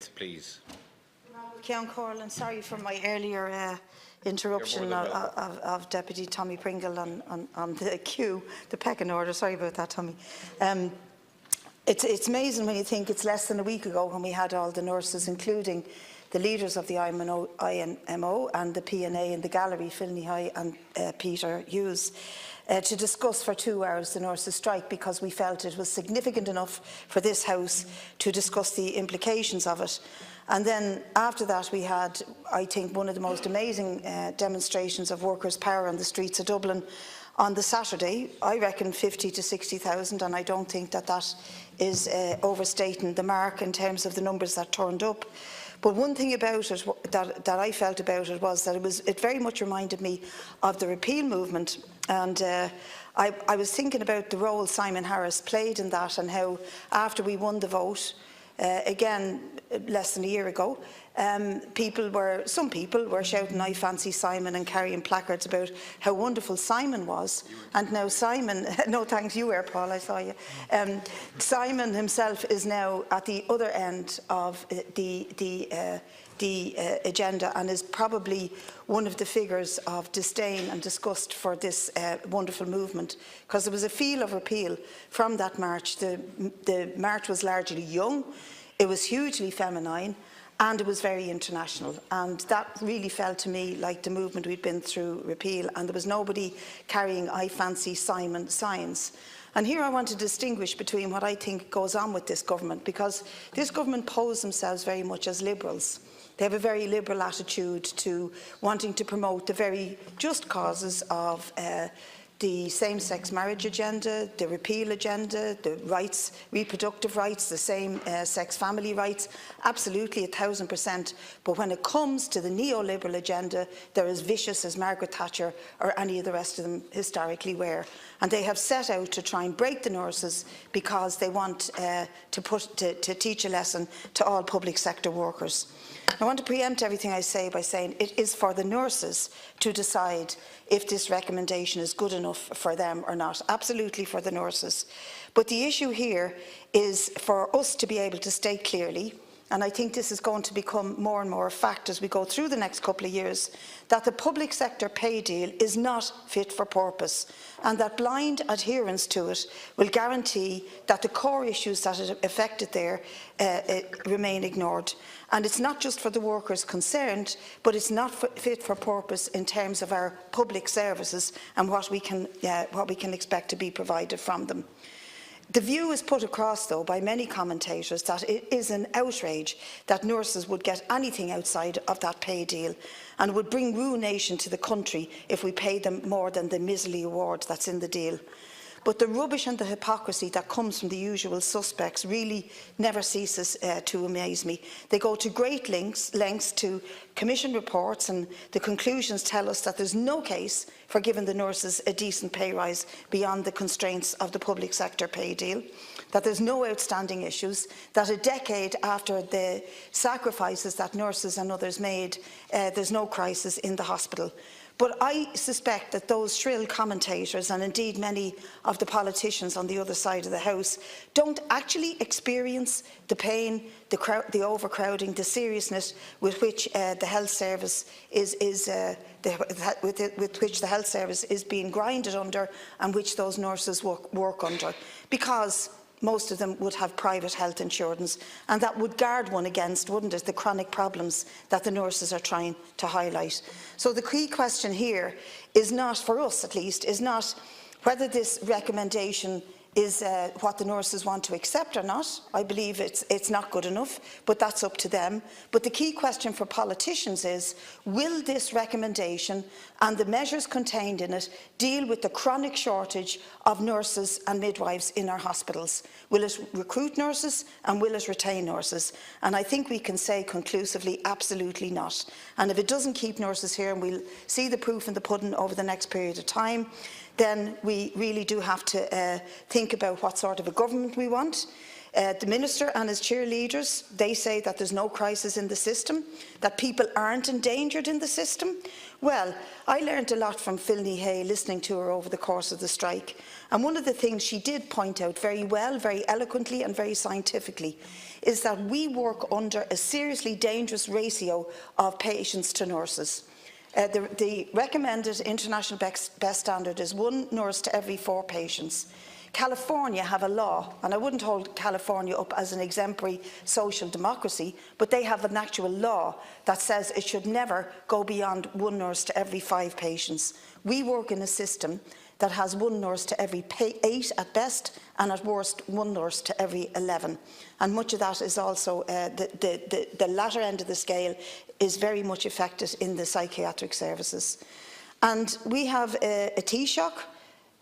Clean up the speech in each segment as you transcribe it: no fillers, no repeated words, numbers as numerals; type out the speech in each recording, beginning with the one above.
minute, please. Cian Corlin, sorry for my earlier interruption of Deputy Tommy Pringle on the queue, the pecking order. Sorry about that, Tommy. It's amazing when you think it's less than a week ago when we had all the nurses, including the leaders of the IMO and the PNA in the gallery, Phil Nihai and Peter Hughes, to discuss for 2 hours the nurses' strike, because we felt it was significant enough for this House to discuss the implications of it. And then after that we had, I think, one of the most amazing demonstrations of workers' power on the streets of Dublin on the Saturday. I reckon 50 to 60,000, and I don't think that that is overstating the mark in terms of the numbers that turned up. But one thing about it that I felt about it was that it very much reminded me of the repeal movement, and I was thinking about the role Simon Harris played in that, and how after we won the vote, again less than a year ago, some people were shouting "I fancy Simon" and carrying placards about how wonderful Simon was. And now Simon, no thanks, you were, Paul, I saw you. Simon himself is now at the other end of the agenda, and is probably one of the figures of disdain and disgust for this wonderful movement, because there was a feel of repeal from that march. The march was largely young, it was hugely feminine, and it was very international, and that really felt to me like the movement we'd been through repeal, and there was nobody carrying "I fancy Simon" signs. And here I want to distinguish between what I think goes on with this government, because this government pose themselves very much as liberals. They have a very liberal attitude to wanting to promote the very just causes of the same-sex marriage agenda, the repeal agenda, the rights, reproductive rights, the same-sex family rights, absolutely 1000%. But when it comes to the neoliberal agenda, they're as vicious as Margaret Thatcher or any of the rest of them historically were. And they have set out to try and break the nurses because they want to teach a lesson to all public sector workers. I want to preempt everything I say by saying it is for the nurses to decide if this recommendation is good enough for them or not. Absolutely for the nurses. But the issue here is for us to be able to state clearly, and I think this is going to become more and more a fact as we go through the next couple of years, that the public sector pay deal is not fit for purpose, and that blind adherence to it will guarantee that the core issues that it affected there remain ignored. And it's not just for the workers concerned, but it's not fit for purpose in terms of our public services and what we can expect to be provided from them. The view is put across, though, by many commentators that it is an outrage that nurses would get anything outside of that pay deal, and would bring ruination to the country if we paid them more than the miserly award that's in the deal. But the rubbish and the hypocrisy that comes from the usual suspects really never ceases to amaze me. They go to great lengths to commission reports, and the conclusions tell us that there's no case for giving the nurses a decent pay rise beyond the constraints of the public sector pay deal, that there's no outstanding issues, that a decade after the sacrifices that nurses and others made, there's no crisis in the hospital. But I suspect that those shrill commentators, and indeed many of the politicians on the other side of the House, don't actually experience the pain, the overcrowding, the seriousness with which the health service is being grinded under, and which those nurses work under, because most of them would have private health insurance, and that would guard one against, wouldn't it, the chronic problems that the nurses are trying to highlight. So the key question here is not, for us at least, is not whether this recommendation is what the nurses want to accept or not. I believe it's not good enough, but that's up to them. But the key question for politicians is, will this recommendation and the measures contained in it deal with the chronic shortage of nurses and midwives in our hospitals? Will it recruit nurses, and will it retain nurses? And I think we can say conclusively, absolutely not. And if it doesn't keep nurses here, and we'll see the proof in the pudding over the next period of time, then we really do have to think about what sort of a government we want. The Minister and his cheerleaders, they say that there's no crisis in the system, that people aren't endangered in the system. Well, I learned a lot from Philny Hay listening to her over the course of the strike. And one of the things she did point out very well, very eloquently and very scientifically is that we work under a seriously dangerous ratio of patients to nurses. The recommended international best standard is 1 nurse to every 4 patients. California have a law, and I wouldn't hold California up as an exemplary social democracy, but they have an actual law that says it should never go beyond 1 nurse to every 5 patients. We work in a system that has 1 nurse to every 8 at best, and at worst 1 nurse to every 11. And much of that is also, the latter end of the scale is very much affected in the psychiatric services. And we have a Taoiseach,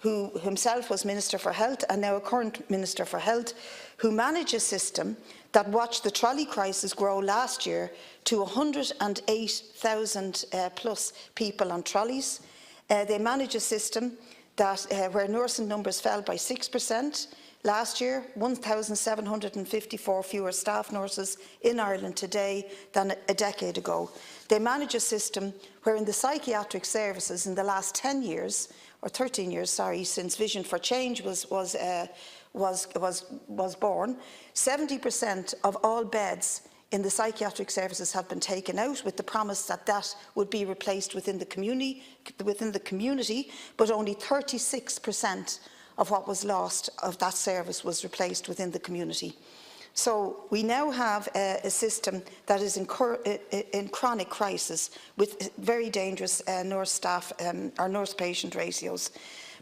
who himself was Minister for Health and now a current Minister for Health, who managed a system that watched the trolley crisis grow last year to 108,000 plus people on trolleys. They manage a system that where nursing numbers fell by 6% last year, 1,754 fewer staff nurses in Ireland today than a decade ago. They manage a system where in the psychiatric services in the last 10 years, or 13 years, sorry, since Vision for Change was born, 70% of all beds in the psychiatric services have been taken out, with the promise that that would be replaced within the community, but only 36% of what was lost of that service was replaced within the community. So we now have a system that is in chronic crisis with very dangerous nurse staff or nurse patient ratios.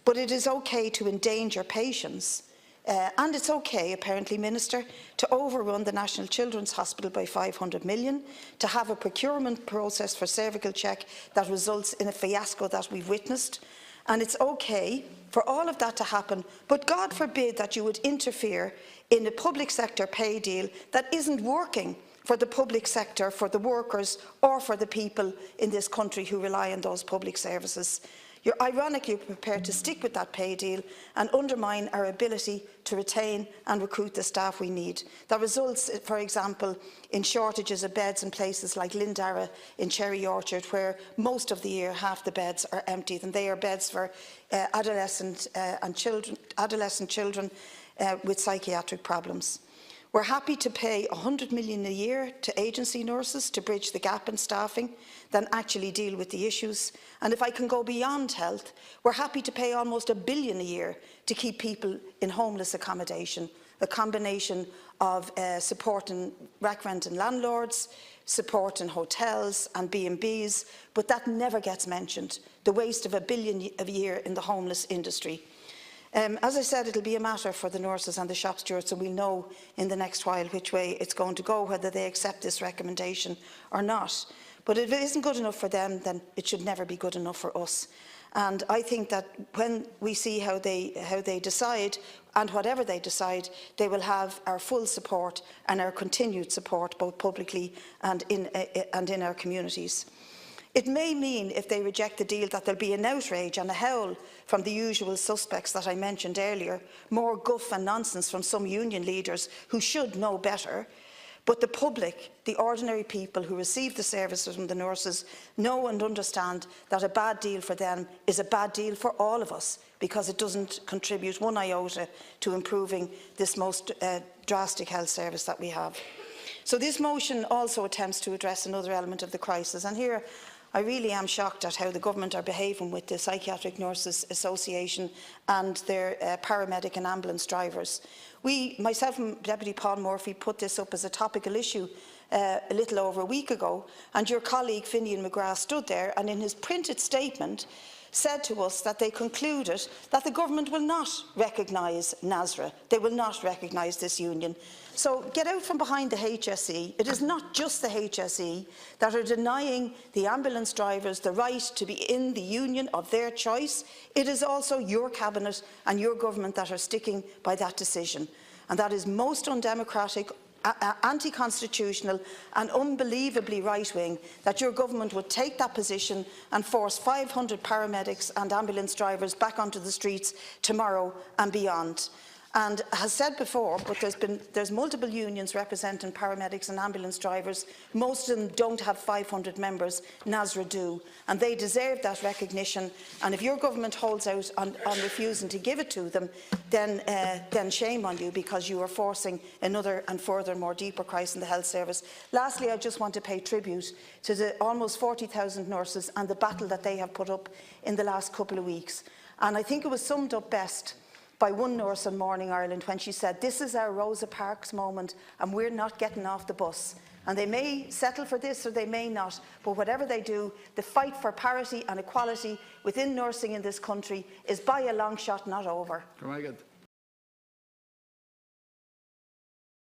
But it is okay to endanger patients. And it's okay, apparently, Minister, to overrun the National Children's Hospital by 500 million, to have a procurement process for cervical check that results in a fiasco that we've witnessed. And it's okay for all of that to happen, but God forbid that you would interfere in a public sector pay deal that isn't working for the public sector, for the workers, or for the people in this country who rely on those public services. You're ironically prepared to stick with that pay deal and undermine our ability to retain and recruit the staff we need. That results, for example, in shortages of beds in places like Lindara in Cherry Orchard, where most of the year half the beds are emptied, and they are beds for adolescent children with psychiatric problems. We're happy to pay 100 million a year to agency nurses to bridge the gap in staffing than actually deal with the issues. And if I can go beyond health, we're happy to pay almost $1 billion a year to keep people in homeless accommodation, a combination of supporting rent and landlords, supporting hotels and B&Bs, but that never gets mentioned, the waste of $1 billion a year in the homeless industry. As I said, it'll be a matter for the nurses and the shop stewards, and we'll know in the next while which way it's going to go, whether they accept this recommendation or not. But if it isn't good enough for them, then it should never be good enough for us. And I think that when we see how they decide, and whatever they decide, they will have our full support and our continued support, both publicly and in our communities. It may mean, if they reject the deal, that there'll be an outrage and a howl from the usual suspects that I mentioned earlier, more guff and nonsense from some union leaders who should know better. But the public, the ordinary people who receive the services from the nurses, know and understand that a bad deal for them is a bad deal for all of us, because it doesn't contribute one iota to improving this most drastic health service that we have. So this motion also attempts to address another element of the crisis, and here I really am shocked at how the government are behaving with the Psychiatric Nurses Association and their paramedic and ambulance drivers. Myself and Deputy Paul Murphy put this up as a topical issue a little over a week ago, and your colleague Finian McGrath stood there and in his printed statement said to us that they concluded that the government will not recognise NASRA. They will not recognise this union. So get out from behind the HSE. It is not just the HSE that are denying the ambulance drivers the right to be in the union of their choice. It is also your cabinet and your government that are sticking by that decision. And that is most undemocratic, anti-constitutional and unbelievably right-wing that your government would take that position and force 500 paramedics and ambulance drivers back onto the streets tomorrow and beyond. and has said before, but there's multiple unions representing paramedics and ambulance drivers. Most of them don't have 500 members, NASRA do, and they deserve that recognition. And if your government holds out on refusing to give it to them, then shame on you, because you are forcing another and further more deeper crisis in the health service. Lastly, I just want to pay tribute to the almost 40,000 nurses and the battle that they have put up in the last couple of weeks. And I think it was summed up best by one nurse on Morning Ireland when she said, "This is our Rosa Parks moment and we're not getting off the bus." And they may settle for this or they may not, but whatever they do, the fight for parity and equality within nursing in this country is by a long shot not over.